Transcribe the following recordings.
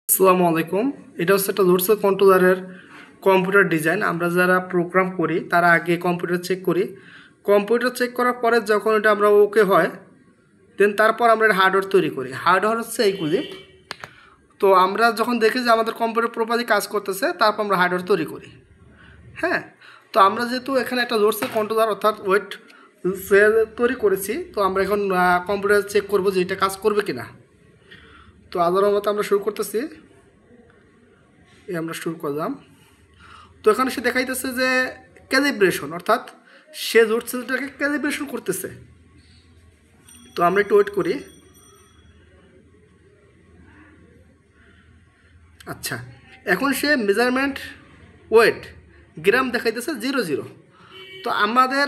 আসসালামু আলাইকুম। এটা হচ্ছে একটা লোডসেল কন্ট্রোলারের কম্পিউটার ডিজাইন। আমরা যারা প্রোগ্রাম করি তারা আগে কম্পিউটার চেক করি। কম্পিউটার চেক করার পরে যখন এটা আমরা ওকে হয়, দেন তারপর আমরা এটা হার্ডওয়্যার তৈরি করি। হার্ডওয়্যার হচ্ছে এইগুলি। তো আমরা যখন দেখি যে আমাদের কম্পিউটার প্রপারলি কাজ করতেছে, তারপর আমরা হার্ডওয়্যার তৈরি করি। হ্যাঁ, তো আমরা যেহেতু এখানে একটা লোডসেল কন্ট্রোলার অর্থাৎ ওয়েট তৈরি করেছি, তো আমরা এখন কম্পিউটার চেক করবো যে এটা কাজ করবে কিনা। তো আল্লাহর মতো আমরা শুরু করতেছি। আমরা শুরু করলাম। তো এখানে সে দেখাইতেছে যে ক্যালিব্রেশন, অর্থাৎ সে লোড সেলটাকে ক্যালিব্রেশন করতেছে। তো আমরা একটু ওয়েট করি। আচ্ছা, এখন সে মেজারমেন্ট ওয়েট গ্রাম দেখাইতেছে 0 0। তো আমাদের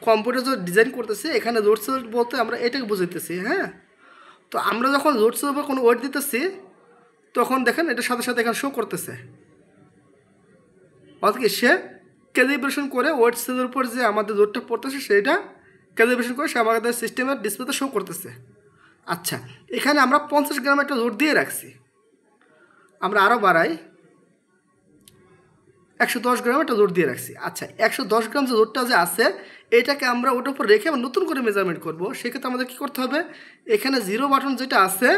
কম্পিউটার যে ডিজাইন করতেছে এখানে লোড সেল বলতে আমরা এটাকে বুঝাইতেছি। হ্যাঁ, তো আমরা যখন লোড সেলের উপর কোনো ওয়েট দিতেছি তখন দেখেন এটার সাথে সাথে এখানে শো করতেছে। অর্থাৎ কি সে ক্যালিব্রেশন করে ওয়েট সেলের উপর যে আমাদের লোডটা পড়তেছে সেটা ক্যালিব্রেশন করে সে আমাদের সিস্টেমের ডিসপ্লেতে শো করতেছে। আচ্ছা, এখানে আমরা 50 গ্রাম একটা লোড দিয়ে রাখছি। আমরা আরও বাড়াই, 110 গ্রাম একটা লোড দিয়ে রাখছি। আচ্ছা, 110 গ্রাম যে লোডটা যে আছে এটাকে আমরা ওটার উপর রেখে আবার নতুন করে মেজারমেন্ট করব। সেক্ষেত্রে আমাদের কী করতে হবে, এখানে 0 বাটন যেটা আছে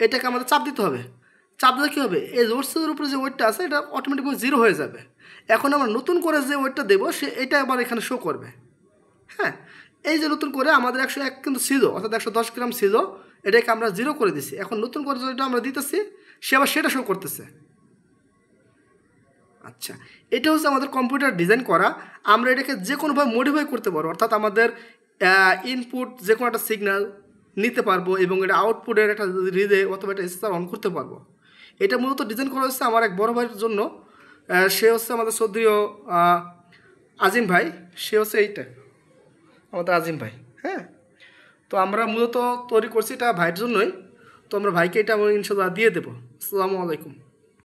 এটাকে আমাদের চাপ দিতে হবে। চাপ দিলে কী হবে, এই লোড সেলের উপরে যে ওয়েটটা আছে এটা অটোমেটিকভাবে 0 হয়ে যাবে। এখন আমরা নতুন করে যে ওয়েটটা দেবো সে এটা আবার এখানে শো করবে। হ্যাঁ, এই যে নতুন করে আমাদের 101 কিন্তু ছিল, অর্থাৎ 110 গ্রাম ছিল, এটাকে আমরা 0 করে দিছি। এখন নতুন করে যেটা আমরা দিতেছি সে আবার সেটা শো করতেছে। আচ্ছা, এটা হচ্ছে আমাদের কম্পিউটার ডিজাইন করা। আমরা এটাকে যে কোনোভাবে মডিফাই করতে পারবো, অর্থাৎ আমাদের ইনপুট যে কোনো একটা সিগন্যাল নিতে পারবো এবং এটা আউটপুটের একটা রিলে অথবা একটা স্টার অন করতে পারবো। এটা মূলত ডিজাইন করা হচ্ছে আমার এক বড় ভাইয়ের জন্য। সে হচ্ছে আমাদের সৌদিও আজিম ভাই, সে হচ্ছে এইটা আমাদের আজিম ভাই। হ্যাঁ, তো আমরা মূলত তৈরি করছি এটা ভাইয়ের জন্যই। তো আমরা ভাইকে এটা ইনশাল্লাহ দিয়ে দেবো। আসসালামু আলাইকুম।